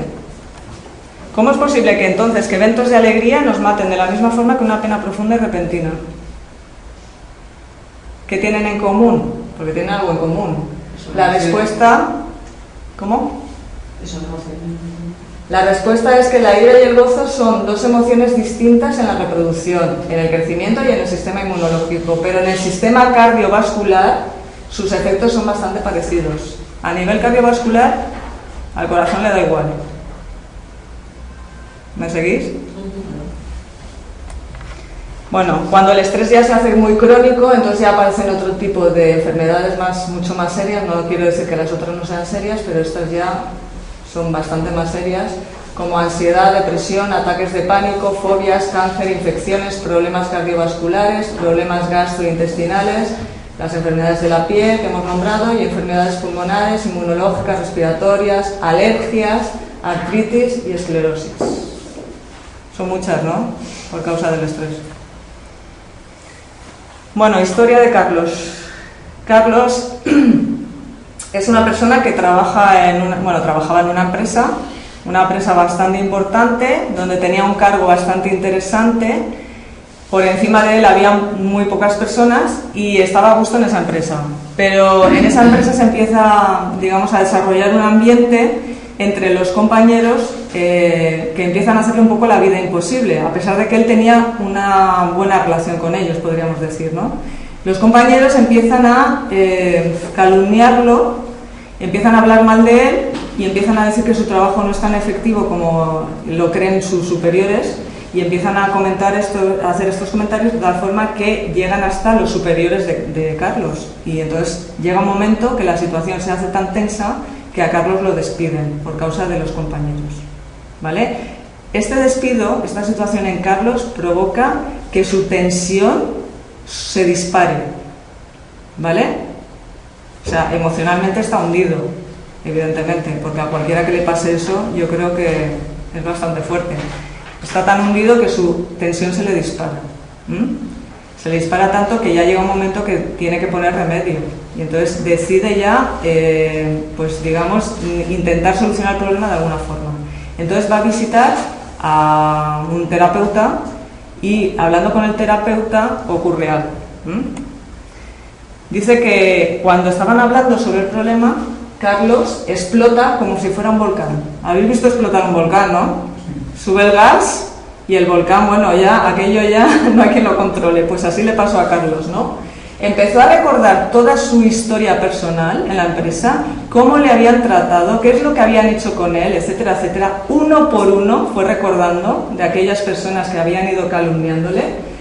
¿Cómo es posible que entonces que eventos de alegría nos maten de la misma forma que una pena profunda y repentina? ¿Qué tienen en común? Porque tienen algo en común. La respuesta... ¿Cómo? Eso no hace. La respuesta es que la ira y el gozo son dos emociones distintas en la reproducción, en el crecimiento y en el sistema inmunológico, pero en el sistema cardiovascular sus efectos son bastante parecidos. A nivel cardiovascular, al corazón le da igual. ¿Me seguís? Bueno, cuando el estrés ya se hace muy crónico, entonces ya aparecen otro tipo de enfermedades mucho más serias. No quiero decir que las otras no sean serias, pero estas ya son bastante más serias, como ansiedad, depresión, ataques de pánico, fobias, cáncer, infecciones, problemas cardiovasculares, problemas gastrointestinales, las enfermedades de la piel que hemos nombrado y enfermedades pulmonares, inmunológicas, respiratorias, alergias, artritis y esclerosis. Son muchas, ¿no? Por causa del estrés. Bueno, historia de Carlos. Carlos es una persona que trabajaba en una empresa bastante importante, donde tenía un cargo bastante interesante. Por encima de él había muy pocas personas y estaba a gusto en esa empresa. Pero en esa empresa se empieza, digamos, a desarrollar un ambiente entre los compañeros que empiezan a hacerle un poco la vida imposible, a pesar de que él tenía una buena relación con ellos, podríamos decir, ¿no? Los compañeros empiezan a calumniarlo, empiezan a hablar mal de él y empiezan a decir que su trabajo no es tan efectivo como lo creen sus superiores y empiezan a hacer estos comentarios de tal forma que llegan hasta los superiores de Carlos. Y entonces llega un momento que la situación se hace tan tensa que a Carlos lo despiden por causa de los compañeros, ¿vale? Este despido, esta situación en Carlos provoca que su tensión se dispare, ¿vale? O sea, emocionalmente está hundido, evidentemente, porque a cualquiera que le pase eso yo creo que es bastante fuerte. Está tan hundido que su tensión se le dispara. Se le dispara tanto que ya llega un momento que tiene que poner remedio. Y entonces decide ya, pues digamos, intentar solucionar el problema de alguna forma. Entonces va a visitar a un terapeuta y hablando con el terapeuta ocurre algo. Dice que cuando estaban hablando sobre el problema, Carlos explota como si fuera un volcán. ¿Habéis visto explotar un volcán, no? Sube el gas y el volcán, bueno, ya aquello ya no hay quien lo controle. Pues así le pasó a Carlos, ¿no? Empezó a recordar toda su historia personal en la empresa, cómo le habían tratado, qué es lo que habían hecho con él, etcétera, etcétera. Uno por uno fue recordando de aquellas personas que habían ido calumniándole.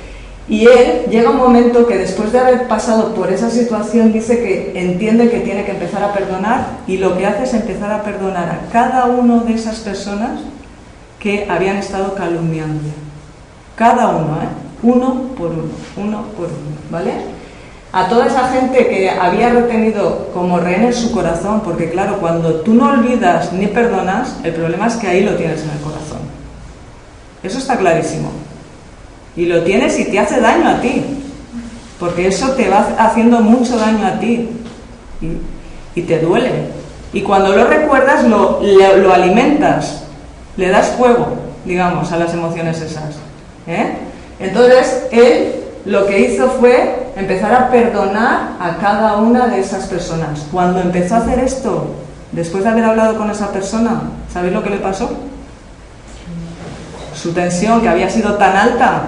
Y él llega un momento que después de haber pasado por esa situación dice que entiende que tiene que empezar a perdonar y lo que hace es empezar a perdonar a cada uno de esas personas que habían estado calumniándole. Cada uno, uno por uno, ¿vale? A toda esa gente que había retenido como rehén en su corazón, porque claro, cuando tú no olvidas ni perdonas, el problema es que ahí lo tienes en el corazón. Eso está clarísimo. Y lo tienes y te hace daño a ti, porque eso te va haciendo mucho daño a ti y te duele. Y cuando lo recuerdas, lo alimentas, le das fuego, digamos, a las emociones esas. Entonces, él lo que hizo fue empezar a perdonar a cada una de esas personas. Cuando empezó a hacer esto, después de haber hablado con esa persona, ¿sabéis lo que le pasó? Su tensión, que había sido tan alta,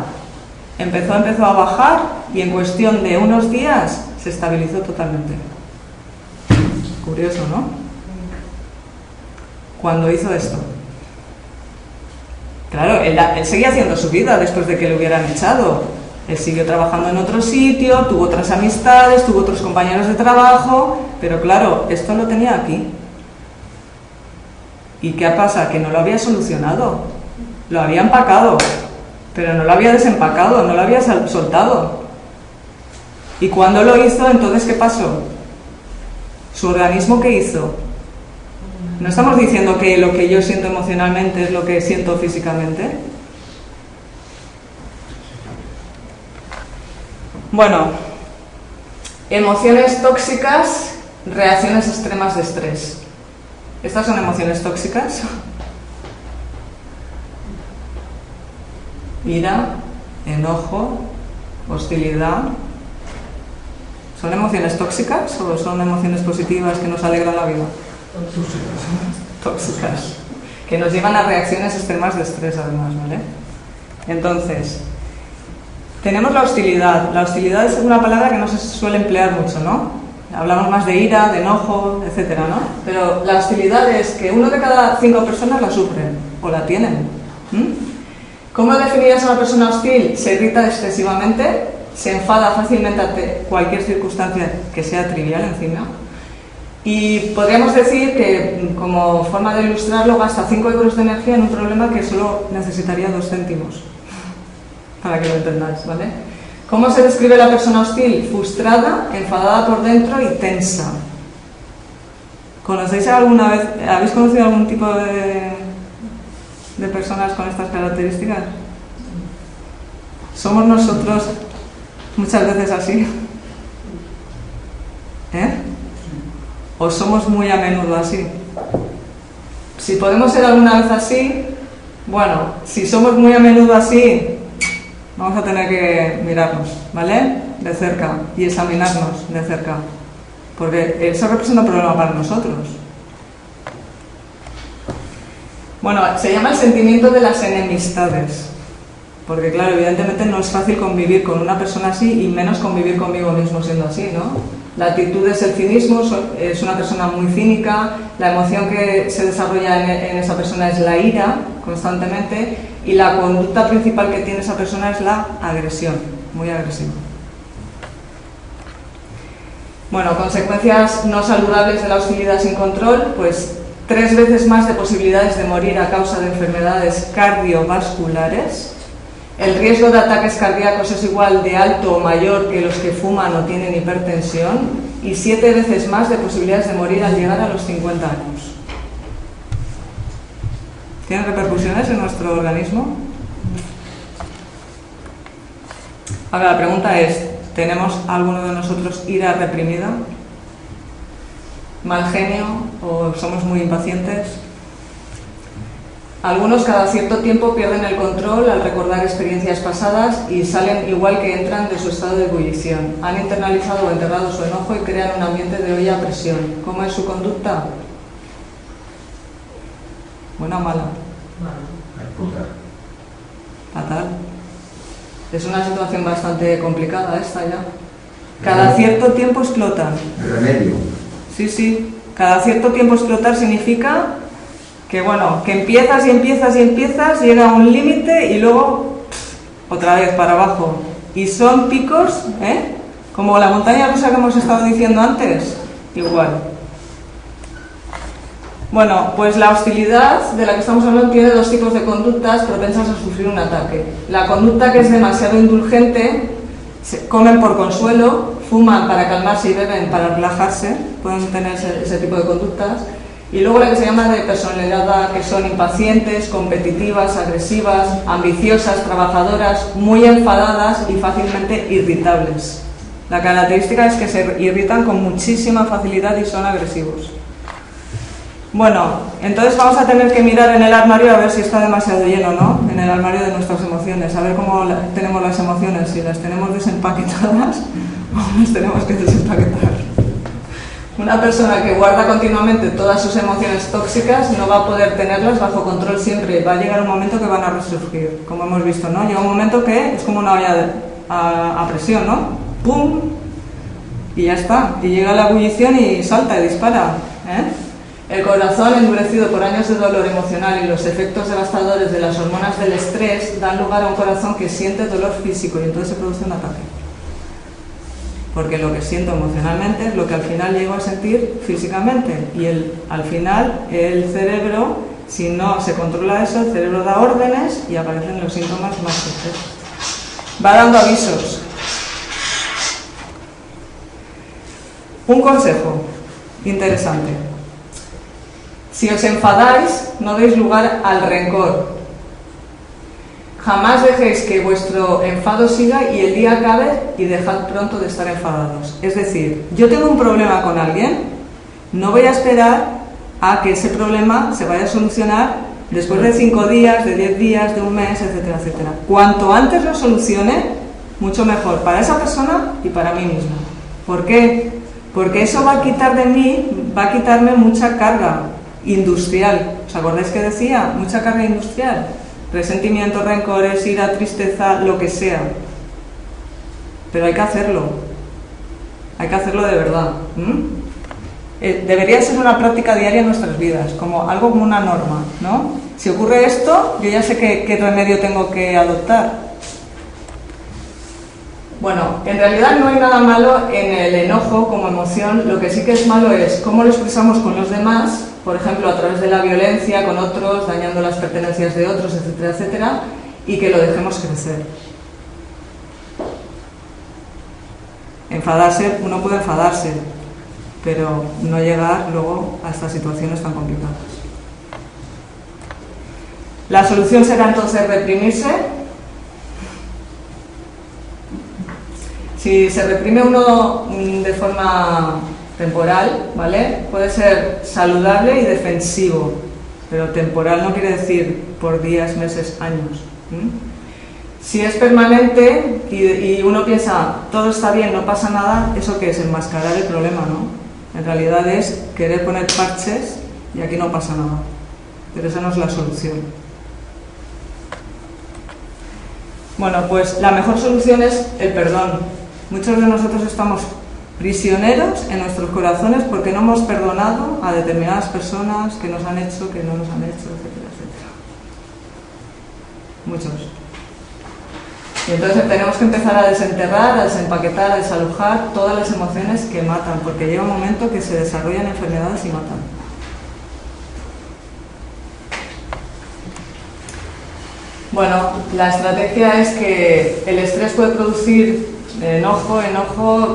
empezó a bajar y en cuestión de unos días se estabilizó totalmente. Curioso, ¿no? Cuando hizo esto. Claro, él seguía haciendo su vida después de que le hubieran echado. Él siguió trabajando en otro sitio, tuvo otras amistades, tuvo otros compañeros de trabajo, pero claro, esto lo tenía aquí. ¿Y qué pasa? Que no lo había solucionado. Lo había empacado, pero no lo había desempacado, no lo había soltado. Y cuando lo hizo, entonces, ¿qué pasó? ¿Su organismo qué hizo? No estamos diciendo que lo que yo siento emocionalmente es lo que siento físicamente. Bueno, emociones tóxicas, reacciones extremas de estrés. ¿Estas son emociones tóxicas? Ira, enojo, hostilidad. ¿Son emociones tóxicas o son emociones positivas que nos alegran la vida? tóxicas, que nos llevan a reacciones extremas de estrés además, ¿vale? Entonces, tenemos la hostilidad. La hostilidad es una palabra que no se suele emplear mucho, ¿no? Hablamos más de ira, de enojo, etcétera, ¿no? Pero la hostilidad es que 1 de cada 5 personas la sufren o la tienen. ¿Cómo definirías a una persona hostil? Se irrita excesivamente, se enfada fácilmente ante cualquier circunstancia que sea trivial encima. Y podríamos decir que, como forma de ilustrarlo, gasta 5 euros de energía en un problema que solo necesitaría 2 céntimos. Para que lo entendáis, ¿vale? ¿Cómo se describe la persona hostil? Frustrada, enfadada por dentro y tensa. ¿Conocéis alguna vez, habéis conocido algún tipo de personas con estas características? ¿Somos nosotros muchas veces así? ¿O somos muy a menudo así? Si podemos ser alguna vez así, bueno, si somos muy a menudo así, vamos a tener que mirarnos, ¿vale? De cerca y examinarnos de cerca, porque eso representa un problema para nosotros. Bueno, se llama el sentimiento de las enemistades, porque claro, evidentemente no es fácil convivir con una persona así y menos convivir conmigo mismo siendo así, ¿no? La actitud es el cinismo, es una persona muy cínica, la emoción que se desarrolla en esa persona es la ira constantemente y la conducta principal que tiene esa persona es la agresión, muy agresiva. Bueno, consecuencias no saludables de la hostilidad sin control, pues 3 veces más de posibilidades de morir a causa de enfermedades cardiovasculares. El riesgo de ataques cardíacos es igual de alto o mayor que los que fuman o tienen hipertensión y 7 veces más de posibilidades de morir al llegar a los 50 años. ¿Tiene repercusiones en nuestro organismo? Ahora la pregunta es, ¿tenemos alguno de nosotros ira reprimida? ¿Mal genio o somos muy impacientes? Algunos cada cierto tiempo pierden el control al recordar experiencias pasadas y salen igual que entran de su estado de ebullición. Han internalizado o enterrado su enojo y crean un ambiente de olla a presión. ¿Cómo es su conducta? ¿Buena o mala? Fatal. Es una situación bastante complicada esta ya. Cada cierto tiempo explotan. El remedio. Sí. Cada cierto tiempo explotar significa que, bueno, que empiezas, llega a un límite y luego otra vez para abajo. Y son picos, como la montaña rusa que hemos estado diciendo antes, igual. Bueno, pues la hostilidad de la que estamos hablando tiene 2 tipos de conductas propensas a sufrir un ataque. La conducta que es demasiado indulgente, comen por consuelo, fuman para calmarse y beben para relajarse, pueden tener ese tipo de conductas. Y luego la que se llama de personalidad, que son impacientes, competitivas, agresivas, ambiciosas, trabajadoras, muy enfadadas y fácilmente irritables. La característica es que se irritan con muchísima facilidad y son agresivos. Bueno, entonces vamos a tener que mirar en el armario a ver si está demasiado lleno, ¿no? En el armario de nuestras emociones, a ver cómo tenemos las emociones, si las tenemos desempaquetadas o las tenemos que desempaquetar. Una persona que guarda continuamente todas sus emociones tóxicas no va a poder tenerlas bajo control siempre. Va a llegar un momento que van a resurgir, como hemos visto, ¿no? Llega un momento que es como una olla a presión, ¿no? ¡Pum! Y ya está. Y llega la ebullición y salta y dispara, El corazón, endurecido por años de dolor emocional y los efectos devastadores de las hormonas del estrés, dan lugar a un corazón que siente dolor físico y entonces se produce un ataque. Porque lo que siento emocionalmente es lo que al final llego a sentir físicamente y al final el cerebro, si no se controla eso, el cerebro da órdenes y aparecen los síntomas más fuertes. Va dando avisos. Un consejo interesante. Si os enfadáis, no deis lugar al rencor. Jamás dejéis que vuestro enfado siga y el día acabe y dejad pronto de estar enfadados. Es decir, yo tengo un problema con alguien, no voy a esperar a que ese problema se vaya a solucionar después de 5 días, de 10 días, de un mes, etcétera, etcétera. Cuanto antes lo solucione, mucho mejor para esa persona y para mí misma. ¿Por qué? Porque eso va a quitar de mí, va a quitarme mucha carga industrial. ¿Os acordáis que decía? Mucha carga industrial. Resentimiento, rencores, ira, tristeza, lo que sea. Pero hay que hacerlo. Hay que hacerlo de verdad. Debería ser una práctica diaria en nuestras vidas, como algo como una norma, ¿no? Si ocurre esto, yo ya sé qué remedio tengo que adoptar. Bueno, en realidad no hay nada malo en el enojo como emoción. Lo que sí que es malo es cómo lo expresamos con los demás, por ejemplo, a través de la violencia con otros, dañando las pertenencias de otros, etcétera, etcétera, y que lo dejemos crecer. Enfadarse, uno puede enfadarse, pero no llegar luego a estas situaciones tan complicadas. La solución será entonces reprimirse. Si se reprime uno de forma temporal, ¿vale? Puede ser saludable y defensivo, pero temporal no quiere decir por días, meses, años. Si es permanente y uno piensa, todo está bien, no pasa nada, ¿eso qué es? Enmascarar el problema, ¿no? En realidad es querer poner parches y aquí no pasa nada. Pero esa no es la solución. Bueno, pues la mejor solución es el perdón. Muchos de nosotros estamos prisioneros en nuestros corazones porque no hemos perdonado a determinadas personas que nos han hecho, que no nos han hecho, etcétera, etcétera. Muchos. Y entonces tenemos que empezar a desenterrar, a desempaquetar, a desalojar todas las emociones que matan, porque llega un momento que se desarrollan enfermedades y matan. Bueno, la estrategia es que el estrés puede producir enojo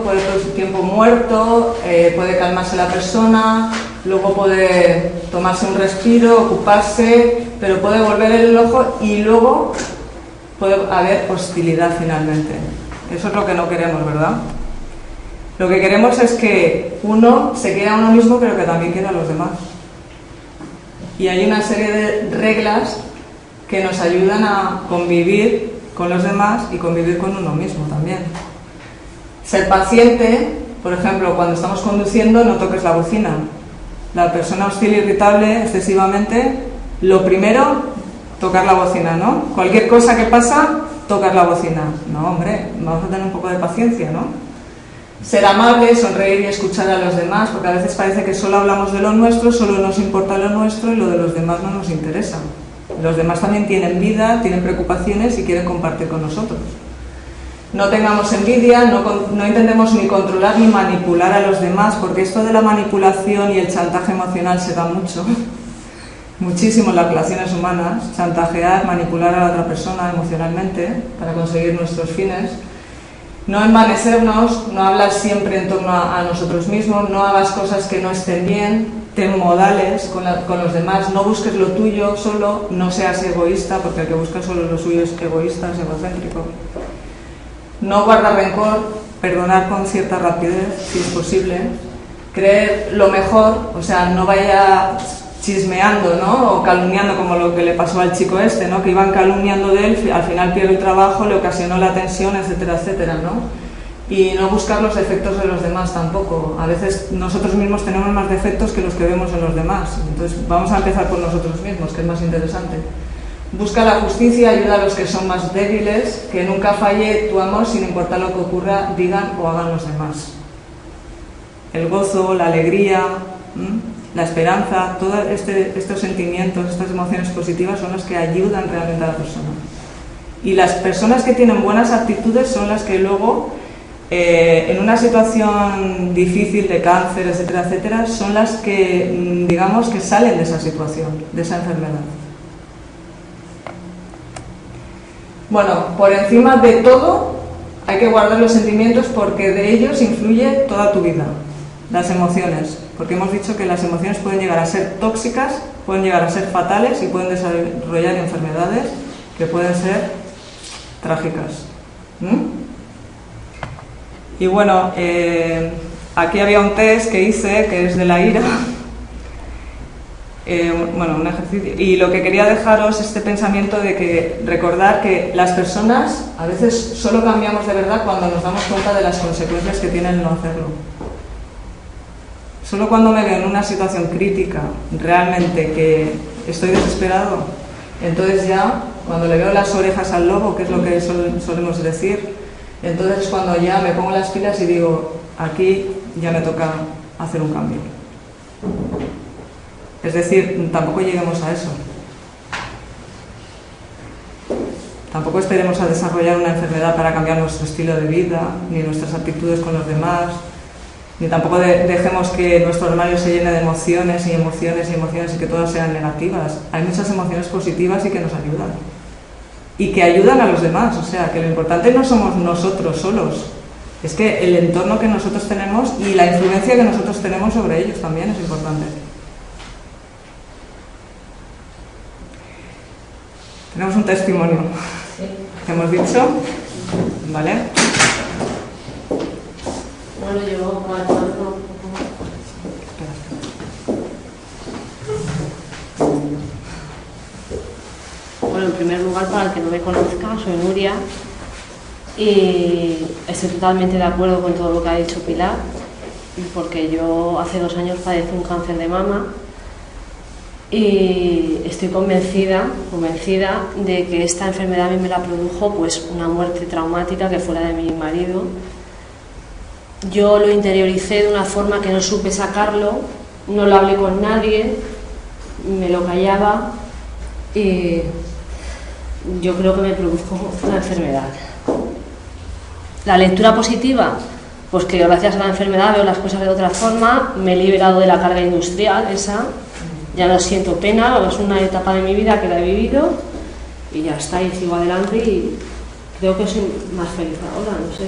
puede producir tiempo muerto, puede calmarse la persona, luego puede tomarse un respiro, ocuparse, pero puede volver el enojo y luego puede haber hostilidad finalmente. Eso es lo que no queremos, ¿verdad? Lo que queremos es que uno se quiera a uno mismo, pero que también quiera a los demás. Y hay una serie de reglas que nos ayudan a convivir con los demás y convivir con uno mismo también. Ser paciente, por ejemplo, cuando estamos conduciendo, no toques la bocina. La persona hostil e irritable excesivamente, lo primero, tocar la bocina, ¿no? Cualquier cosa que pasa, tocar la bocina. No, hombre, vamos a tener un poco de paciencia, ¿no? Ser amable, sonreír y escuchar a los demás, porque a veces parece que solo hablamos de lo nuestro, solo nos importa lo nuestro y lo de los demás no nos interesa. Los demás también tienen vida, tienen preocupaciones y quieren compartir con nosotros. No tengamos envidia, no intentemos ni controlar ni manipular a los demás, porque esto de la manipulación y el chantaje emocional se da mucho, muchísimo en las relaciones humanas, chantajear, manipular a la otra persona emocionalmente para conseguir nuestros fines. No envanecernos, no hablar siempre en torno a nosotros mismos, no hagas cosas que no estén bien, ten modales con los demás, no busques lo tuyo solo, no seas egoísta, porque el que busca solo lo suyo es egoísta, es egocéntrico. No guardar rencor, perdonar con cierta rapidez, si es posible, creer lo mejor, o sea, no vaya chismeando, ¿no? O calumniando, como lo que le pasó al chico este, ¿no? Que iban calumniando de él, al final pierde el trabajo, le ocasionó la tensión, etcétera, etcétera, ¿no? Y no buscar los defectos de los demás tampoco. A veces nosotros mismos tenemos más defectos que los que vemos en los demás. Entonces vamos a empezar por nosotros mismos, que es más interesante. Busca la justicia, ayuda a los que son más débiles, que nunca falle tu amor sin importar lo que ocurra, digan o hagan los demás. El gozo, la alegría, la esperanza, todos estos sentimientos, estas emociones positivas son las que ayudan realmente a la persona. Y las personas que tienen buenas actitudes son las que luego, en una situación difícil de cáncer, etcétera, etcétera, son las que, digamos, que salen de esa situación, de esa enfermedad. Bueno, por encima de todo hay que guardar los sentimientos porque de ellos influye toda tu vida, las emociones, porque hemos dicho que las emociones pueden llegar a ser tóxicas, pueden llegar a ser fatales y pueden desarrollar enfermedades que pueden ser trágicas. Y bueno, aquí había un test que hice, que es de la ira, bueno, un ejercicio, y lo que quería dejaros este pensamiento de que recordar que las personas a veces solo cambiamos de verdad cuando nos damos cuenta de las consecuencias que tiene el no hacerlo. Solo cuando me veo en una situación crítica, realmente que estoy desesperado, entonces ya, cuando le veo las orejas al lobo, que es lo que solemos decir, entonces cuando ya me pongo las pilas y digo, aquí ya me toca hacer un cambio. Es decir, tampoco lleguemos a eso. Tampoco esperemos a desarrollar una enfermedad para cambiar nuestro estilo de vida, ni nuestras actitudes con los demás, ni tampoco dejemos que nuestro armario se llene de emociones y emociones y emociones y que todas sean negativas. Hay muchas emociones positivas y que nos ayudan. Y que ayudan a los demás, o sea, que lo importante no somos nosotros solos, es que el entorno que nosotros tenemos y la influencia que nosotros tenemos sobre ellos también es importante. Tenemos un testimonio. Sí. ¿Qué hemos dicho? ¿Vale? Bueno, yo Bueno, en primer lugar, para el que no me conozca, soy Nuria y estoy totalmente de acuerdo con todo lo que ha dicho Pilar, porque yo hace 2 años padecí un cáncer de mama y estoy convencida de que esta enfermedad a mí me la produjo pues una muerte traumática que fue la de mi marido. Yo lo interioricé de una forma que no supe sacarlo, no lo hablé con nadie, me lo callaba y yo creo que me produjo una enfermedad. La lectura positiva, pues que gracias a la enfermedad veo las cosas de otra forma, me he liberado de la carga industrial esa, ya no siento pena, es una etapa de mi vida que la he vivido y ya está, y sigo adelante y creo que soy más feliz ahora, no sé.